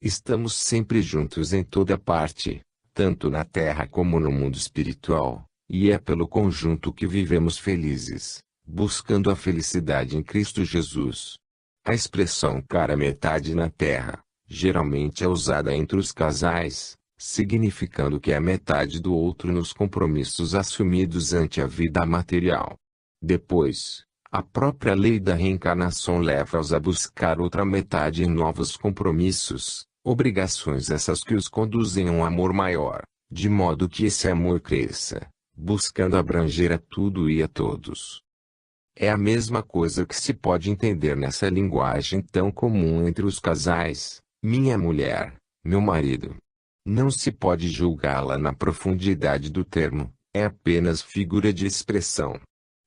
Estamos sempre juntos em toda parte, tanto na terra como no mundo espiritual, e é pelo conjunto que vivemos felizes, buscando a felicidade em Cristo Jesus. A expressão cara metade na terra, geralmente é usada entre os casais, significando que é metade do outro nos compromissos assumidos ante a vida material. Depois, a própria lei da reencarnação leva-os a buscar outra metade em novos compromissos, obrigações essas que os conduzem a um amor maior, de modo que esse amor cresça, buscando abranger a tudo e a todos. É a mesma coisa que se pode entender nessa linguagem tão comum entre os casais, minha mulher, meu marido. Não se pode julgá-la na profundidade do termo, é apenas figura de expressão.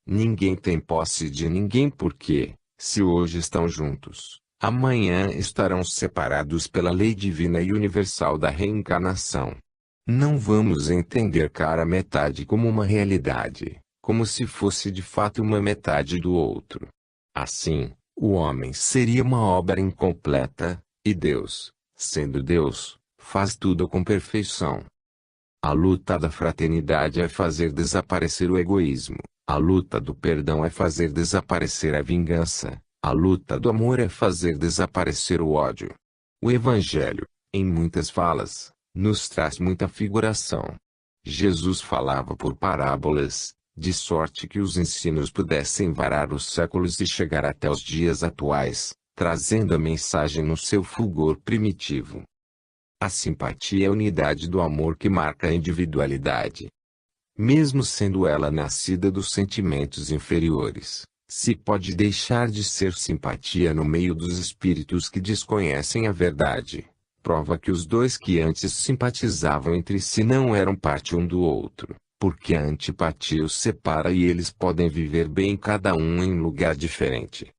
Ninguém tem posse de ninguém porque, se hoje estão juntos, amanhã estarão separados pela lei divina e universal da reencarnação. Não vamos entender cara metade como uma realidade, como se fosse de fato uma metade do outro. Assim, o homem seria uma obra incompleta, e Deus, sendo Deus, faz tudo com perfeição. A luta da fraternidade é fazer desaparecer o egoísmo, a luta do perdão é fazer desaparecer a vingança, a luta do amor é fazer desaparecer o ódio. O Evangelho, em muitas falas, nos traz muita figuração. Jesus falava por parábolas, de sorte que os ensinos pudessem varar os séculos e chegar até os dias atuais, trazendo a mensagem no seu fulgor primitivo. A simpatia é a unidade do amor que marca a individualidade. Mesmo sendo ela nascida dos sentimentos inferiores, se pode deixar de ser simpatia no meio dos espíritos que desconhecem a verdade. Prova que os dois que antes simpatizavam entre si não eram parte um do outro, porque a antipatia os separa e eles podem viver bem cada um em lugar diferente.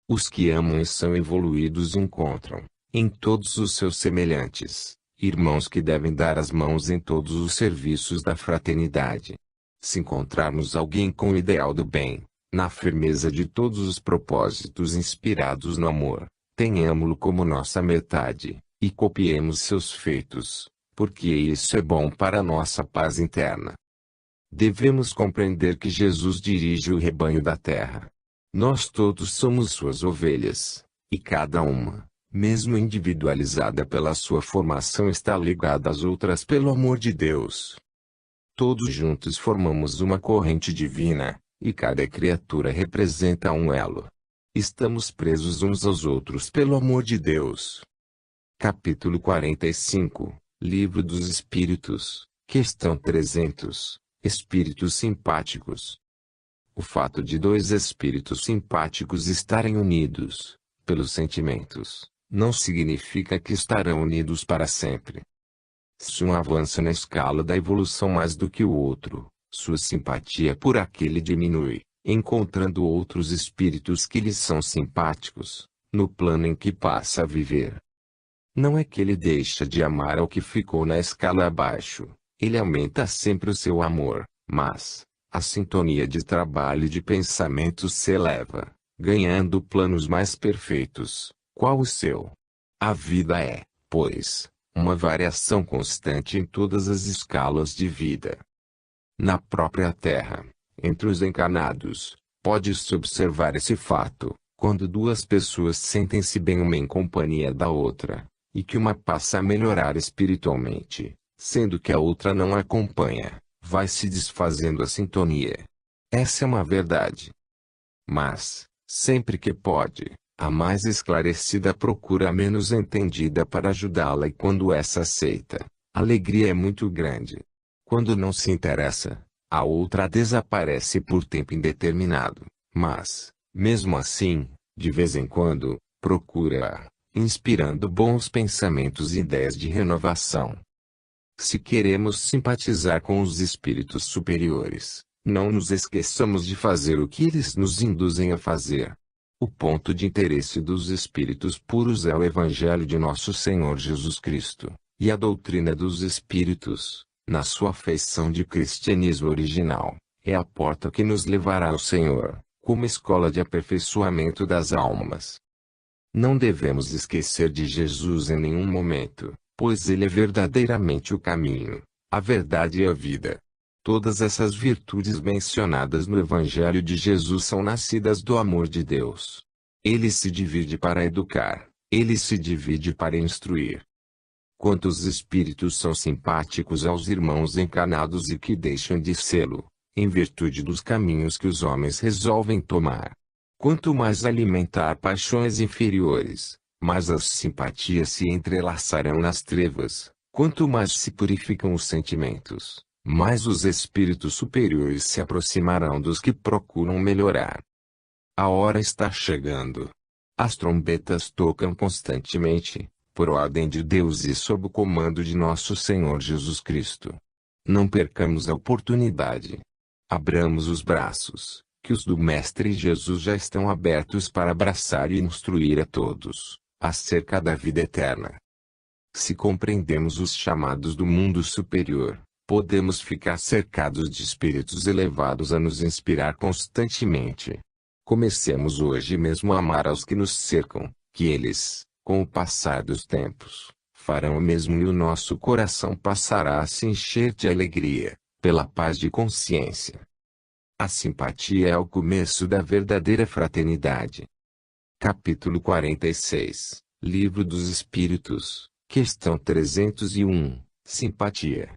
Os que amam e são evoluídos encontram, em todos os seus semelhantes, irmãos que devem dar as mãos em todos os serviços da fraternidade. Se encontrarmos alguém com o ideal do bem, na firmeza de todos os propósitos inspirados no amor, tenhamo-lo como nossa metade, e copiemos seus feitos, porque isso é bom para a nossa paz interna. Devemos compreender que Jesus dirige o rebanho da terra. Nós todos somos suas ovelhas, e cada uma, mesmo individualizada pela sua formação, está ligada às outras pelo amor de Deus. Todos juntos formamos uma corrente divina, e cada criatura representa um elo. Estamos presos uns aos outros pelo amor de Deus. Capítulo 45, Livro dos Espíritos, Questão 300, Espíritos Simpáticos. O fato de dois espíritos simpáticos estarem unidos, pelos sentimentos, não significa que estarão unidos para sempre. Se um avança na escala da evolução mais do que o outro, sua simpatia por aquele diminui, encontrando outros espíritos que lhe são simpáticos, no plano em que passa a viver. Não é que ele deixa de amar ao que ficou na escala abaixo, ele aumenta sempre o seu amor, mas a sintonia de trabalho e de pensamento se eleva, ganhando planos mais perfeitos, qual o seu. A vida é, pois, uma variação constante em todas as escalas de vida. Na própria Terra, entre os encarnados, pode-se observar esse fato, quando duas pessoas sentem-se bem uma em companhia da outra, e que uma passa a melhorar espiritualmente, sendo que a outra não a acompanha, vai se desfazendo a sintonia. Essa é uma verdade. Mas, sempre que pode, a mais esclarecida procura a menos entendida para ajudá-la, e quando essa aceita, a alegria é muito grande. Quando não se interessa, a outra desaparece por tempo indeterminado, mas, mesmo assim, de vez em quando, procura-a, inspirando bons pensamentos e ideias de renovação. Se queremos simpatizar com os espíritos superiores, não nos esqueçamos de fazer o que eles nos induzem a fazer. O ponto de interesse dos espíritos puros é o Evangelho de nosso Senhor Jesus Cristo, e a doutrina dos espíritos, na sua feição de cristianismo original, é a porta que nos levará ao Senhor, como escola de aperfeiçoamento das almas. Não devemos esquecer de Jesus em nenhum momento, pois Ele é verdadeiramente o caminho, a verdade e a vida. Todas essas virtudes mencionadas no Evangelho de Jesus são nascidas do amor de Deus. Ele se divide para educar, ele se divide para instruir. Quantos espíritos são simpáticos aos irmãos encarnados e que deixam de sê-lo, em virtude dos caminhos que os homens resolvem tomar. Quanto mais alimentar paixões inferiores, mais as simpatias se entrelaçarão nas trevas. Quanto mais se purificam os sentimentos, mais os espíritos superiores se aproximarão dos que procuram melhorar. A hora está chegando. As trombetas tocam constantemente, por ordem de Deus e sob o comando de nosso Senhor Jesus Cristo. Não percamos a oportunidade. Abramos os braços, que os do Mestre Jesus já estão abertos para abraçar e instruir a todos, acerca da vida eterna. Se compreendemos os chamados do mundo superior, podemos ficar cercados de espíritos elevados a nos inspirar constantemente. Comecemos hoje mesmo a amar aos que nos cercam, que eles, com o passar dos tempos, farão o mesmo e o nosso coração passará a se encher de alegria, pela paz de consciência. A simpatia é o começo da verdadeira fraternidade. Capítulo 46, Livro dos Espíritos, Questão 301, Simpatia.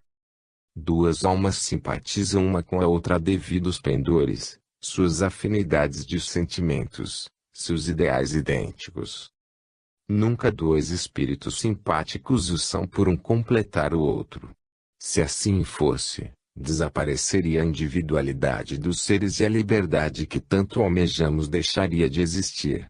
Duas almas simpatizam uma com a outra devido aos pendores, suas afinidades de sentimentos, seus ideais idênticos. Nunca dois espíritos simpáticos o são por um completar o outro. Se assim fosse, desapareceria a individualidade dos seres e a liberdade que tanto almejamos deixaria de existir.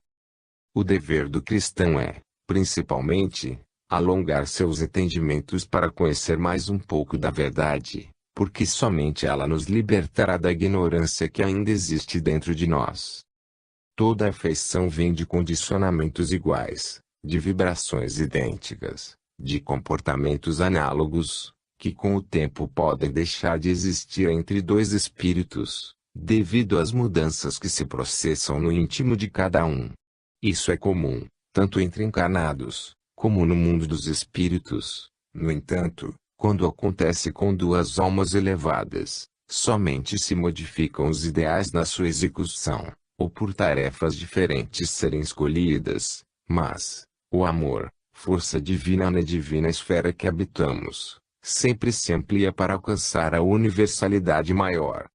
O dever do cristão é, principalmente, alongar seus entendimentos para conhecer mais um pouco da verdade, porque somente ela nos libertará da ignorância que ainda existe dentro de nós. Toda afeição vem de condicionamentos iguais, de vibrações idênticas, de comportamentos análogos, que com o tempo podem deixar de existir entre dois espíritos, devido às mudanças que se processam no íntimo de cada um. Isso é comum, tanto entre encarnados, como no mundo dos espíritos. No entanto, quando acontece com duas almas elevadas, somente se modificam os ideais na sua execução, ou por tarefas diferentes serem escolhidas, mas, o amor, força divina na divina esfera que habitamos, sempre se amplia para alcançar a universalidade maior.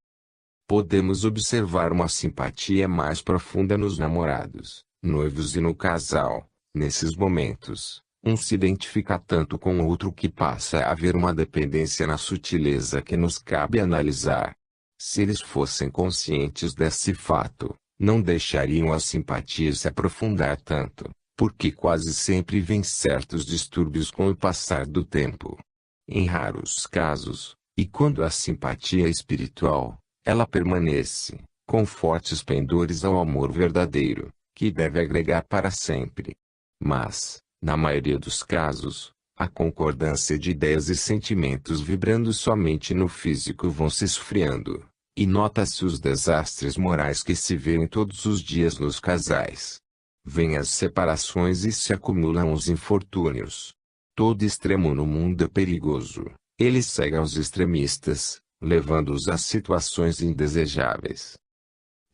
Podemos observar uma simpatia mais profunda nos namorados, noivos e no casal. Nesses momentos, um se identifica tanto com o outro que passa a haver uma dependência na sutileza que nos cabe analisar. Se eles fossem conscientes desse fato, não deixariam a simpatia se aprofundar tanto, porque quase sempre vêm certos distúrbios com o passar do tempo. Em raros casos, e quando a simpatia é espiritual, ela permanece, com fortes pendores ao amor verdadeiro, que deve agregar para sempre. Mas, na maioria dos casos, a concordância de ideias e sentimentos vibrando somente no físico vão se esfriando, e nota-se os desastres morais que se vêem todos os dias nos casais. Vêm as separações e se acumulam os infortúnios. Todo extremo no mundo é perigoso, ele segue aos extremistas, levando-os a situações indesejáveis.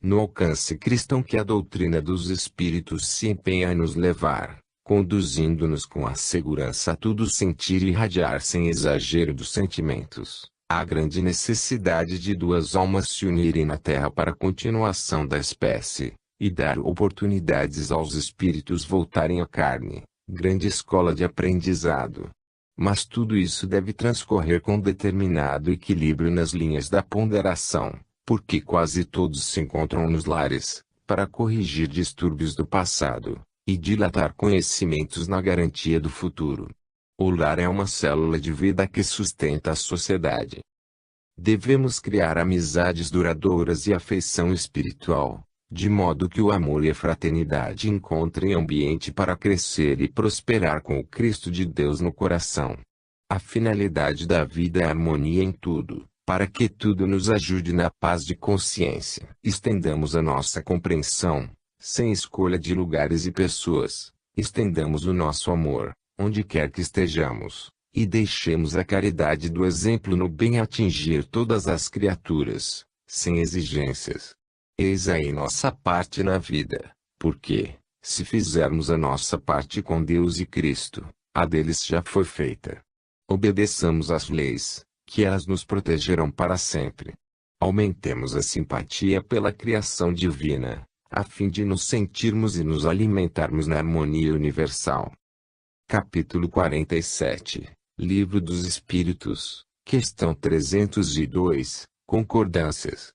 No alcance cristão que a doutrina dos espíritos se empenha em nos levar, conduzindo-nos com a segurança a tudo sentir e irradiar sem exagero dos sentimentos, há grande necessidade de duas almas se unirem na Terra para a continuação da espécie, e dar oportunidades aos espíritos voltarem à carne, grande escola de aprendizado. Mas tudo isso deve transcorrer com determinado equilíbrio nas linhas da ponderação, porque quase todos se encontram nos lares, para corrigir distúrbios do passado, e dilatar conhecimentos na garantia do futuro. O lar é uma célula de vida que sustenta a sociedade. Devemos criar amizades duradouras e afeição espiritual, de modo que o amor e a fraternidade encontrem ambiente para crescer e prosperar com o Cristo de Deus no coração. A finalidade da vida é a harmonia em tudo, para que tudo nos ajude na paz de consciência. Estendamos a nossa compreensão, sem escolha de lugares e pessoas, estendamos o nosso amor, onde quer que estejamos, e deixemos a caridade do exemplo no bem atingir todas as criaturas, sem exigências. Eis aí nossa parte na vida, porque, se fizermos a nossa parte com Deus e Cristo, a deles já foi feita. Obedeçamos às leis, que elas nos protegerão para sempre. Aumentemos a simpatia pela criação divina, a fim de nos sentirmos e nos alimentarmos na harmonia universal. Capítulo 47, Livro dos Espíritos, questão 302, Concordâncias.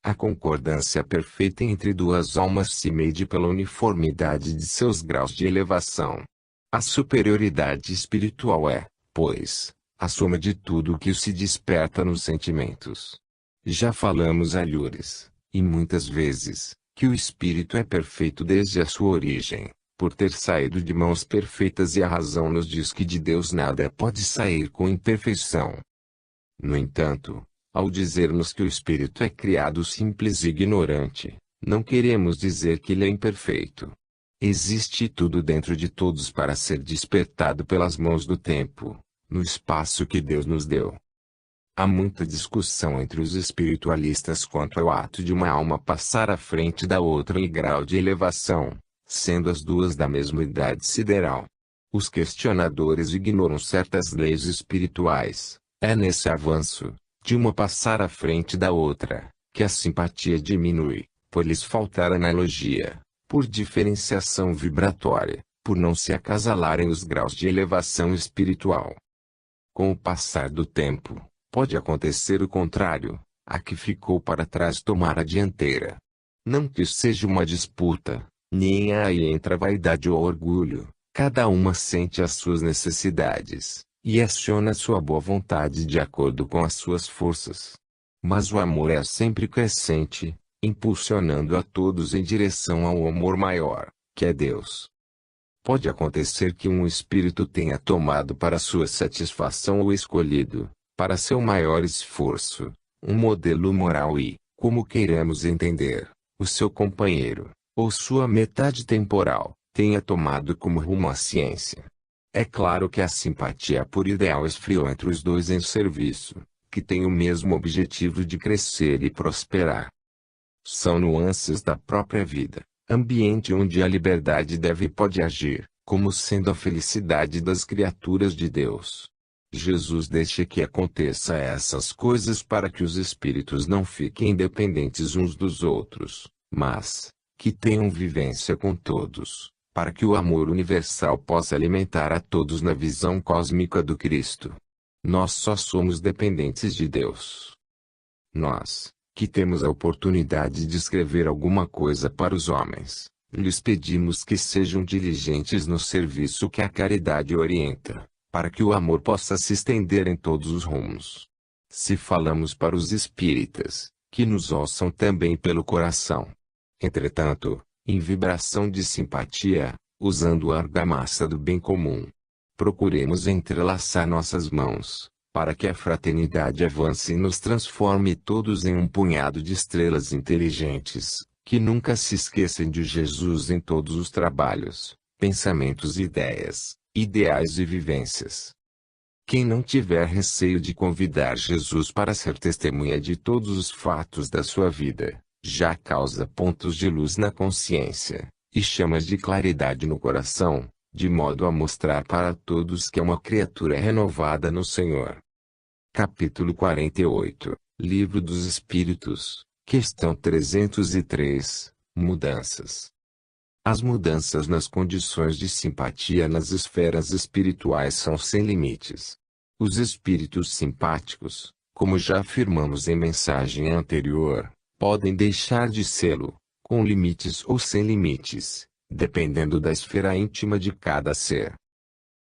A concordância perfeita entre duas almas se mede pela uniformidade de seus graus de elevação. A superioridade espiritual é, pois, a soma de tudo o que se desperta nos sentimentos. Já falamos alhures, e muitas vezes, que o espírito é perfeito desde a sua origem, por ter saído de mãos perfeitas, e a razão nos diz que de Deus nada pode sair com imperfeição. No entanto, ao dizermos que o espírito é criado simples e ignorante, não queremos dizer que ele é imperfeito. Existe tudo dentro de todos para ser despertado pelas mãos do tempo, no espaço que Deus nos deu. Há muita discussão entre os espiritualistas quanto ao ato de uma alma passar à frente da outra em grau de elevação, sendo as duas da mesma idade sideral. Os questionadores ignoram certas leis espirituais. É nesse avanço, de uma passar à frente da outra, que a simpatia diminui, por lhes faltar analogia, por diferenciação vibratória, por não se acasalarem os graus de elevação espiritual. Com o passar do tempo, pode acontecer o contrário, a que ficou para trás tomar a dianteira. Não que seja uma disputa, nem aí entra a vaidade ou orgulho, cada uma sente as suas necessidades, e aciona sua boa vontade de acordo com as suas forças. Mas o amor é sempre crescente, impulsionando a todos em direção ao amor maior, que é Deus. Pode acontecer que um espírito tenha tomado para sua satisfação ou escolhido, para seu maior esforço, um modelo moral e, como queiramos entender, o seu companheiro, ou sua metade temporal, tenha tomado como rumo a ciência. É claro que a simpatia por ideal esfriou entre os dois em serviço, que tem o mesmo objetivo de crescer e prosperar. São nuances da própria vida, ambiente onde a liberdade deve e pode agir, como sendo a felicidade das criaturas de Deus. Jesus deixa que aconteça essas coisas para que os espíritos não fiquem independentes uns dos outros, mas, que tenham vivência com todos, para que o amor universal possa alimentar a todos na visão cósmica do Cristo. Nós só somos dependentes de Deus. Nós, que temos a oportunidade de escrever alguma coisa para os homens, lhes pedimos que sejam diligentes no serviço que a caridade orienta, para que o amor possa se estender em todos os rumos. Se falamos para os espíritas, que nos ouçam também pelo coração. Entretanto, em vibração de simpatia, usando a argamassa do bem comum, procuremos entrelaçar nossas mãos, para que a fraternidade avance e nos transforme todos em um punhado de estrelas inteligentes, que nunca se esquecem de Jesus em todos os trabalhos, pensamentos e ideias, ideais e vivências. Quem não tiver receio de convidar Jesus para ser testemunha de todos os fatos da sua vida, já causa pontos de luz na consciência, e chamas de claridade no coração, de modo a mostrar para todos que é uma criatura renovada no Senhor. Capítulo 48, Livro dos Espíritos, questão 303, Mudanças. As mudanças nas condições de simpatia nas esferas espirituais são sem limites. Os espíritos simpáticos, como já afirmamos em mensagem anterior, podem deixar de sê-lo, com limites ou sem limites, dependendo da esfera íntima de cada ser.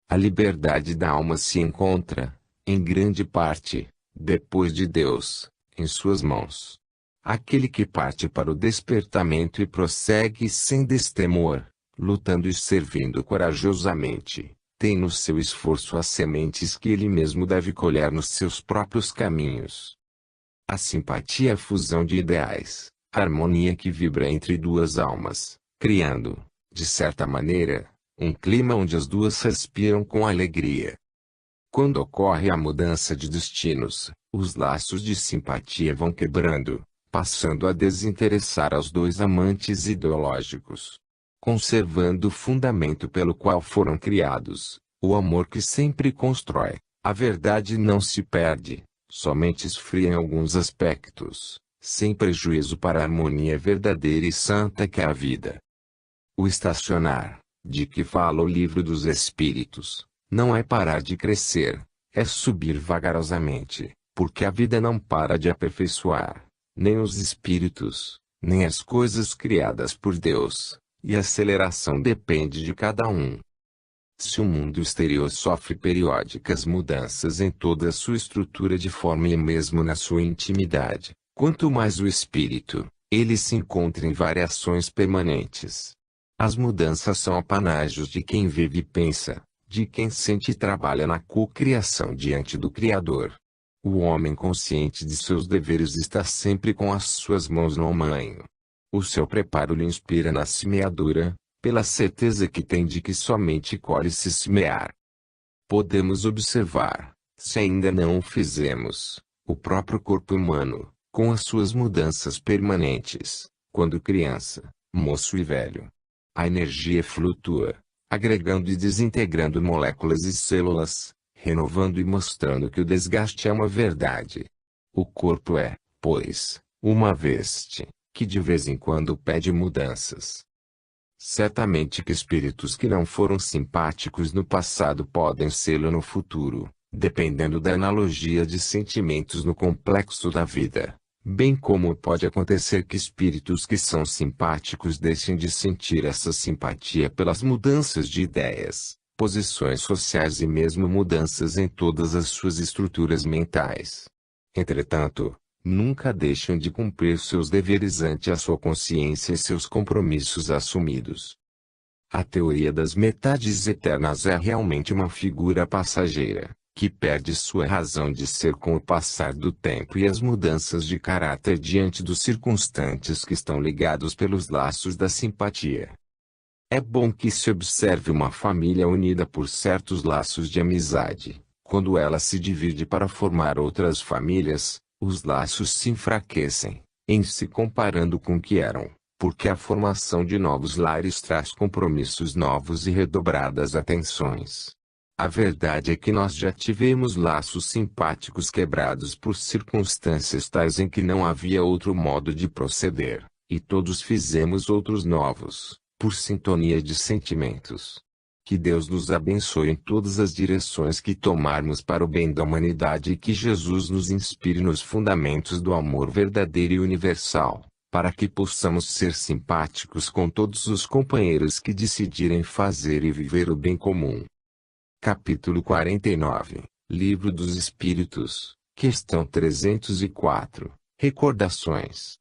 A liberdade da alma se encontra, em grande parte, depois de Deus, em suas mãos. Aquele que parte para o despertamento e prossegue sem destemor, lutando e servindo corajosamente, tem no seu esforço as sementes que ele mesmo deve colher nos seus próprios caminhos. A simpatia é a fusão de ideais, a harmonia que vibra entre duas almas, criando, de certa maneira, um clima onde as duas respiram com alegria. Quando ocorre a mudança de destinos, os laços de simpatia vão quebrando, passando a desinteressar aos dois amantes ideológicos, conservando o fundamento pelo qual foram criados, o amor que sempre constrói. A verdade não se perde, somente esfria em alguns aspectos, sem prejuízo para a harmonia verdadeira e santa que é a vida. O estacionar, de que fala o Livro dos Espíritos, não é parar de crescer, é subir vagarosamente, porque a vida não para de aperfeiçoar, nem os espíritos, nem as coisas criadas por Deus, e a aceleração depende de cada um. Se o mundo exterior sofre periódicas mudanças em toda a sua estrutura de forma e mesmo na sua intimidade, quanto mais o espírito, ele se encontra em variações permanentes. As mudanças são apanágios de quem vive e pensa, de quem sente e trabalha na cocriação diante do Criador. O homem consciente de seus deveres está sempre com as suas mãos no manho. O seu preparo lhe inspira na semeadura, pela certeza que tem de que somente colhe se semear. Podemos observar, se ainda não o fizemos, o próprio corpo humano, com as suas mudanças permanentes, quando criança, moço e velho. A energia flutua, agregando e desintegrando moléculas e células, renovando e mostrando que o desgaste é uma verdade. O corpo é, pois, uma veste, que de vez em quando pede mudanças. Certamente que espíritos que não foram simpáticos no passado podem sê-lo no futuro, dependendo da analogia de sentimentos no complexo da vida, bem como pode acontecer que espíritos que são simpáticos deixem de sentir essa simpatia pelas mudanças de ideias, posições sociais e mesmo mudanças em todas as suas estruturas mentais. Entretanto, nunca deixam de cumprir seus deveres ante a sua consciência e seus compromissos assumidos. A teoria das metades eternas é realmente uma figura passageira, que perde sua razão de ser com o passar do tempo e as mudanças de caráter diante dos circunstantes que estão ligados pelos laços da simpatia. É bom que se observe uma família unida por certos laços de amizade. Quando ela se divide para formar outras famílias, os laços se enfraquecem, em se comparando com o que eram, porque a formação de novos lares traz compromissos novos e redobradas atenções. A verdade é que nós já tivemos laços simpáticos quebrados por circunstâncias tais em que não havia outro modo de proceder, e todos fizemos outros novos, por sintonia de sentimentos. Que Deus nos abençoe em todas as direções que tomarmos para o bem da humanidade e que Jesus nos inspire nos fundamentos do amor verdadeiro e universal, para que possamos ser simpáticos com todos os companheiros que decidirem fazer e viver o bem comum. Capítulo 49, Livro dos Espíritos, questão 304, Recordações.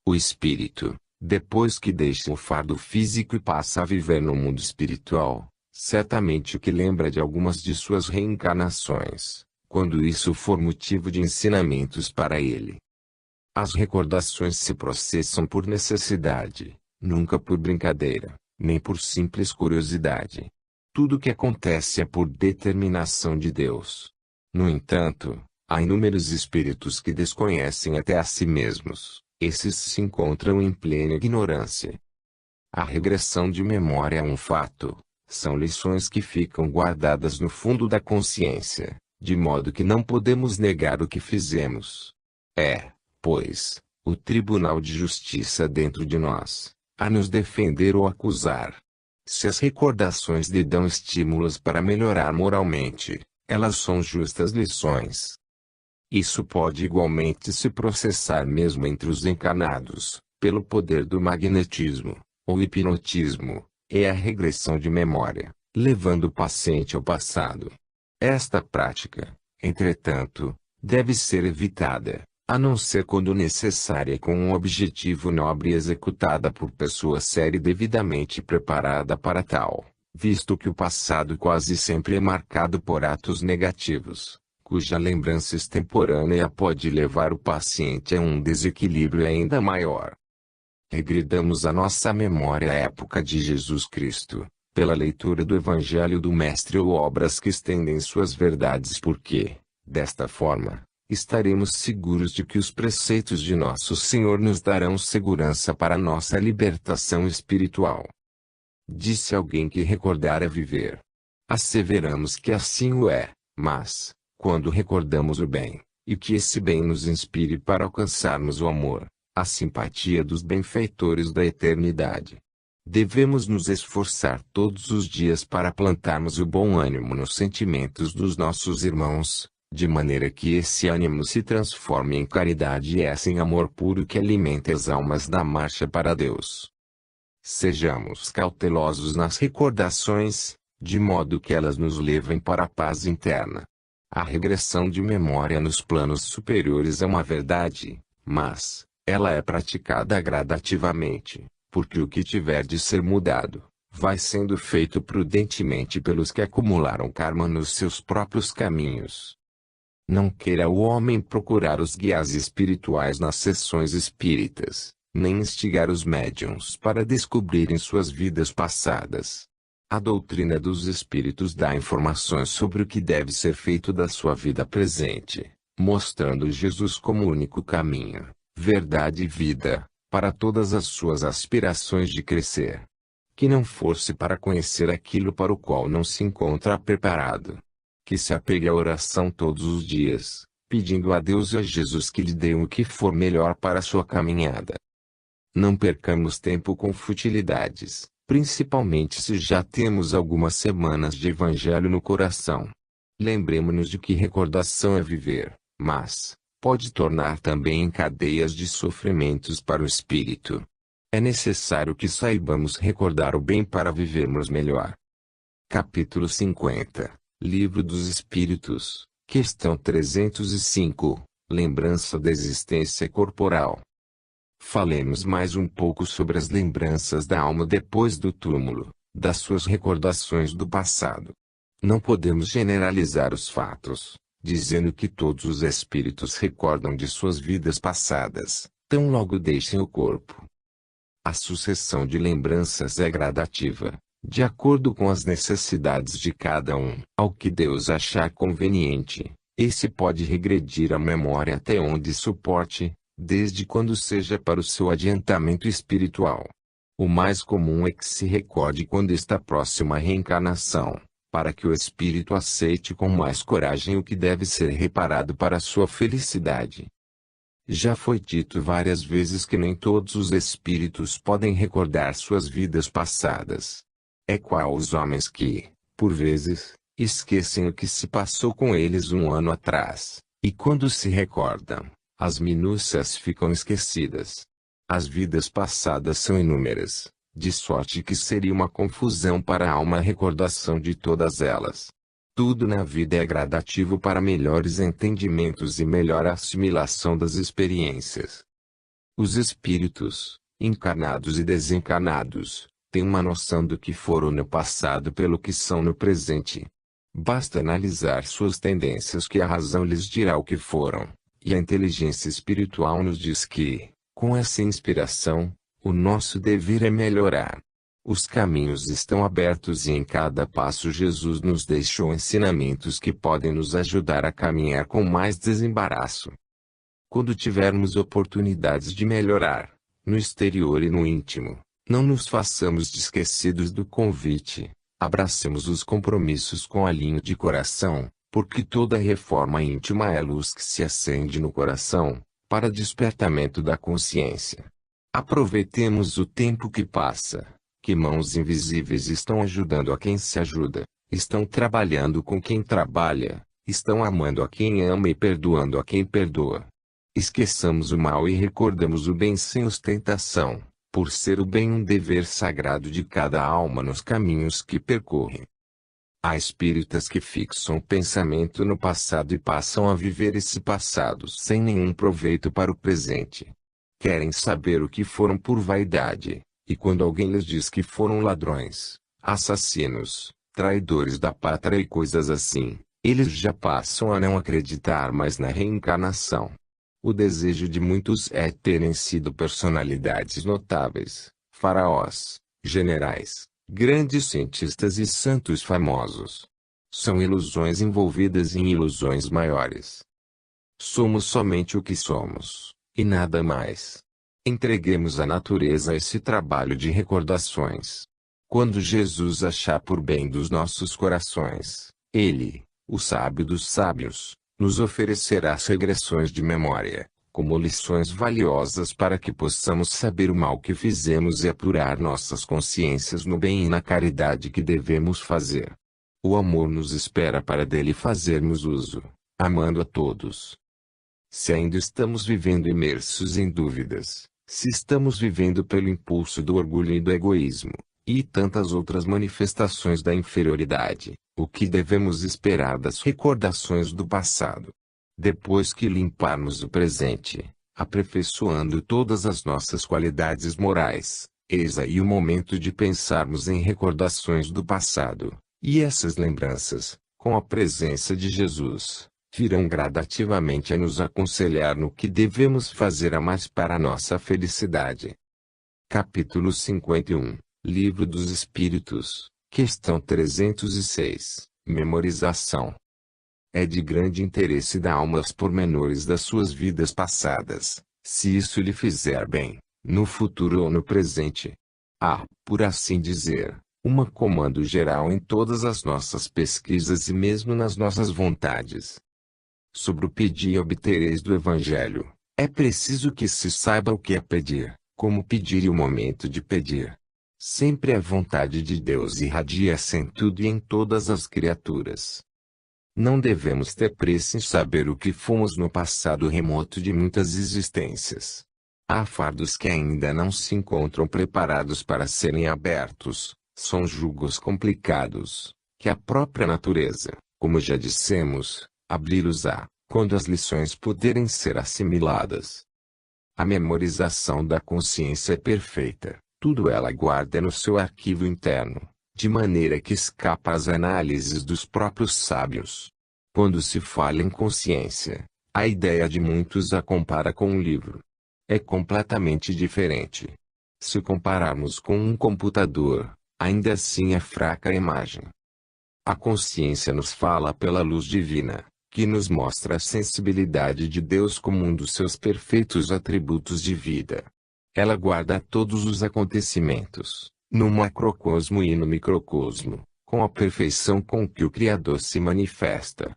O espírito, depois que deixa o fardo físico e passa a viver no mundo espiritual, certamente que lembra de algumas de suas reencarnações, quando isso for motivo de ensinamentos para ele. As recordações se processam por necessidade, nunca por brincadeira, nem por simples curiosidade. Tudo o que acontece é por determinação de Deus. No entanto, há inúmeros espíritos que desconhecem até a si mesmos. Esses se encontram em plena ignorância. A regressão de memória é um fato. São lições que ficam guardadas no fundo da consciência, de modo que não podemos negar o que fizemos. É, pois, o Tribunal de Justiça dentro de nós, a nos defender ou acusar. Se as recordações lhe dão estímulos para melhorar moralmente, elas são justas lições. Isso pode igualmente se processar mesmo entre os encarnados, pelo poder do magnetismo, ou hipnotismo, é a regressão de memória, levando o paciente ao passado. Esta prática, entretanto, deve ser evitada, a não ser quando necessária com um objetivo nobre e executada por pessoa séria e devidamente preparada para tal, visto que o passado quase sempre é marcado por atos negativos, cuja lembrança extemporânea pode levar o paciente a um desequilíbrio ainda maior. Regridamos a nossa memória à época de Jesus Cristo, pela leitura do Evangelho do Mestre ou obras que estendem suas verdades, porque, desta forma, estaremos seguros de que os preceitos de nosso Senhor nos darão segurança para nossa libertação espiritual. Disse alguém que recordar é viver. Asseveramos que assim o é, mas, quando recordamos o bem, e que esse bem nos inspire para alcançarmos o amor, a simpatia dos benfeitores da eternidade, devemos nos esforçar todos os dias para plantarmos o bom ânimo nos sentimentos dos nossos irmãos, de maneira que esse ânimo se transforme em caridade e essa em amor puro que alimenta as almas na marcha para Deus. Sejamos cautelosos nas recordações, de modo que elas nos levem para a paz interna. A regressão de memória nos planos superiores é uma verdade, mas ela é praticada gradativamente, porque o que tiver de ser mudado, vai sendo feito prudentemente pelos que acumularam karma nos seus próprios caminhos. Não queira o homem procurar os guias espirituais nas sessões espíritas, nem instigar os médiuns para descobrirem suas vidas passadas. A doutrina dos espíritos dá informações sobre o que deve ser feito da sua vida presente, mostrando Jesus como o único caminho, verdade e vida, para todas as suas aspirações de crescer. Que não fosse para conhecer aquilo para o qual não se encontra preparado. Que se apegue à oração todos os dias, pedindo a Deus e a Jesus que lhe dêem o que for melhor para a sua caminhada. Não percamos tempo com futilidades, principalmente se já temos algumas semanas de Evangelho no coração. Lembremos-nos de que recordação é viver, mas pode tornar também em cadeias de sofrimentos para o espírito. É necessário que saibamos recordar o bem para vivermos melhor. Capítulo 50 Livro dos Espíritos, questão 305, lembrança da existência corporal. Falemos mais um pouco sobre as lembranças da alma depois do túmulo, das suas recordações do passado. Não podemos generalizar os fatos, dizendo que todos os espíritos recordam de suas vidas passadas, tão logo deixem o corpo. A sucessão de lembranças é gradativa, de acordo com as necessidades de cada um. Ao que Deus achar conveniente, esse pode regredir a memória até onde suporte, desde quando seja para o seu adiantamento espiritual. O mais comum é que se recorde quando está próximo à reencarnação, para que o espírito aceite com mais coragem o que deve ser reparado para a sua felicidade. Já foi dito várias vezes que nem todos os espíritos podem recordar suas vidas passadas. É qual os homens que, por vezes, esquecem o que se passou com eles um ano atrás, e quando se recordam, as minúcias ficam esquecidas. As vidas passadas são inúmeras, de sorte que seria uma confusão para a alma a recordação de todas elas. Tudo na vida é gradativo para melhores entendimentos e melhor assimilação das experiências. Os espíritos, encarnados e desencarnados, têm uma noção do que foram no passado pelo que são no presente. Basta analisar suas tendências que a razão lhes dirá o que foram, e a inteligência espiritual nos diz que, com essa inspiração, o nosso dever é melhorar. Os caminhos estão abertos e em cada passo Jesus nos deixou ensinamentos que podem nos ajudar a caminhar com mais desembaraço. Quando tivermos oportunidades de melhorar, no exterior e no íntimo, não nos façamos de esquecidos do convite, abracemos os compromissos com alinho de coração, porque toda reforma íntima é luz que se acende no coração, para despertamento da consciência. Aproveitemos o tempo que passa, que mãos invisíveis estão ajudando a quem se ajuda, estão trabalhando com quem trabalha, estão amando a quem ama e perdoando a quem perdoa. Esqueçamos o mal e recordamos o bem sem ostentação, por ser o bem um dever sagrado de cada alma nos caminhos que percorre. Há espíritas que fixam o pensamento no passado e passam a viver esse passado sem nenhum proveito para o presente. Querem saber o que foram por vaidade, e quando alguém lhes diz que foram ladrões, assassinos, traidores da pátria e coisas assim, eles já passam a não acreditar mais na reencarnação. O desejo de muitos é terem sido personalidades notáveis, faraós, generais, grandes cientistas e santos famosos. São ilusões envolvidas em ilusões maiores. Somos somente o que somos, e nada mais. Entreguemos à natureza esse trabalho de recordações. Quando Jesus achar por bem dos nossos corações, Ele, o sábio dos sábios, nos oferecerá regressões de memória, como lições valiosas para que possamos saber o mal que fizemos e apurar nossas consciências no bem e na caridade que devemos fazer. O amor nos espera para dele fazermos uso, amando a todos. Se ainda estamos vivendo imersos em dúvidas, se estamos vivendo pelo impulso do orgulho e do egoísmo, e tantas outras manifestações da inferioridade, o que devemos esperar das recordações do passado? Depois que limparmos o presente, aperfeiçoando todas as nossas qualidades morais, eis aí o momento de pensarmos em recordações do passado, e essas lembranças, com a presença de Jesus, virão gradativamente a nos aconselhar no que devemos fazer a mais para a nossa felicidade. Capítulo 51, Livro dos Espíritos, questão 306, Memorização. É de grande interesse da alma os pormenores das suas vidas passadas, se isso lhe fizer bem, no futuro ou no presente. Há, por assim dizer, um comando geral em todas as nossas pesquisas e mesmo nas nossas vontades. Sobre o pedir obtereis do Evangelho, é preciso que se saiba o que é pedir, como pedir e o momento de pedir. Sempre a vontade de Deus irradia-se em tudo e em todas as criaturas. Não devemos ter pressa em saber o que fomos no passado remoto de muitas existências. Há fardos que ainda não se encontram preparados para serem abertos, são jugos complicados, que a própria natureza, como já dissemos, abri-los-á, quando as lições puderem ser assimiladas. A memorização da consciência é perfeita, tudo ela guarda no seu arquivo interno, de maneira que escapa às análises dos próprios sábios. Quando se fala em consciência, a ideia de muitos a compara com um livro. É completamente diferente. Se compararmos com um computador, ainda assim é fraca a imagem. A consciência nos fala pela luz divina, que nos mostra a sensibilidade de Deus como um dos seus perfeitos atributos de vida. Ela guarda todos os acontecimentos, no macrocosmo e no microcosmo, com a perfeição com que o Criador se manifesta.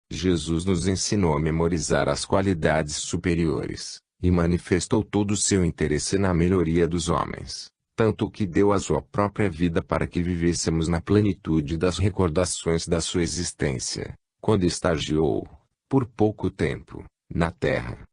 Jesus nos ensinou a memorizar as qualidades superiores, e manifestou todo o seu interesse na melhoria dos homens, tanto que deu a sua própria vida para que vivêssemos na plenitude das recordações da sua existência, quando estagiou, por pouco tempo, na terra.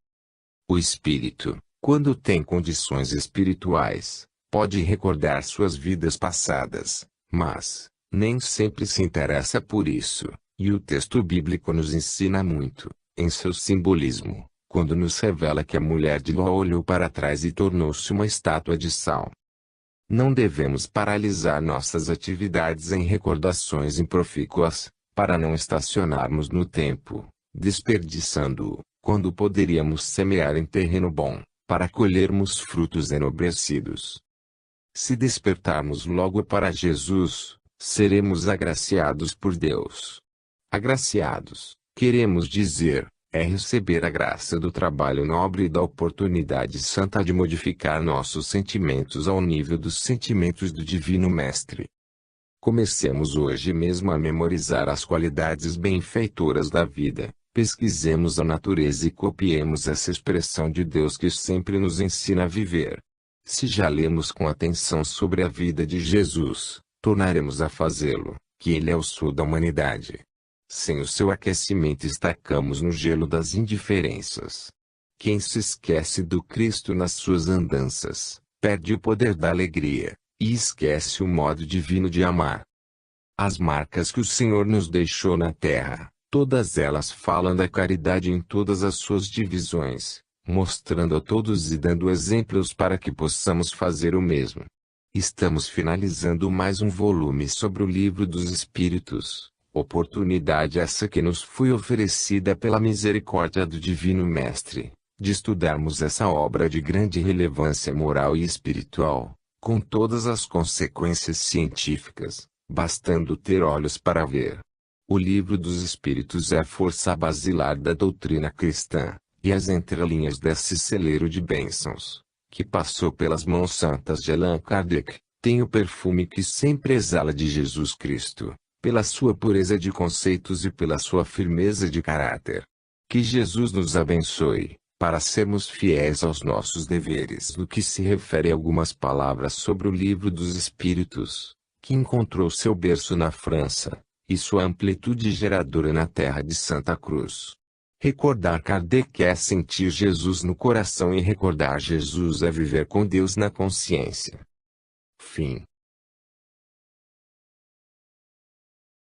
O espírito, quando tem condições espirituais, pode recordar suas vidas passadas, mas nem sempre se interessa por isso, e o texto bíblico nos ensina muito, em seu simbolismo, quando nos revela que a mulher de Ló olhou para trás e tornou-se uma estátua de sal. Não devemos paralisar nossas atividades em recordações improfícuas, para não estacionarmos no tempo, desperdiçando-o, quando poderíamos semear em terreno bom, para colhermos frutos enobrecidos. Se despertarmos logo para Jesus, seremos agraciados por Deus. Agraciados, queremos dizer, é receber a graça do trabalho nobre e da oportunidade santa de modificar nossos sentimentos ao nível dos sentimentos do Divino Mestre. Comecemos hoje mesmo a memorizar as qualidades benfeitoras da vida, pesquisemos a natureza e copiemos essa expressão de Deus que sempre nos ensina a viver. Se já lemos com atenção sobre a vida de Jesus, tornaremos a fazê-lo, que ele é o sul da humanidade. Sem o seu aquecimento estacamos no gelo das indiferenças. Quem se esquece do Cristo nas suas andanças, perde o poder da alegria, e esquece o modo divino de amar. As marcas que o Senhor nos deixou na terra, todas elas falam da caridade em todas as suas divisões, mostrando a todos e dando exemplos para que possamos fazer o mesmo. Estamos finalizando mais um volume sobre o Livro dos Espíritos. Oportunidade essa que nos foi oferecida pela misericórdia do Divino Mestre, de estudarmos essa obra de grande relevância moral e espiritual, com todas as consequências científicas, bastando ter olhos para ver. O Livro dos Espíritos é a força basilar da doutrina cristã, e as entrelinhas desse celeiro de bênçãos, que passou pelas mãos santas de Allan Kardec, tem o perfume que sempre exala de Jesus Cristo, pela sua pureza de conceitos e pela sua firmeza de caráter. Que Jesus nos abençoe, para sermos fiéis aos nossos deveres no que se refere a algumas palavras sobre o Livro dos Espíritos, que encontrou seu berço na França, e sua amplitude geradora na terra de Santa Cruz. Recordar Kardec é sentir Jesus no coração e recordar Jesus é viver com Deus na consciência. Fim.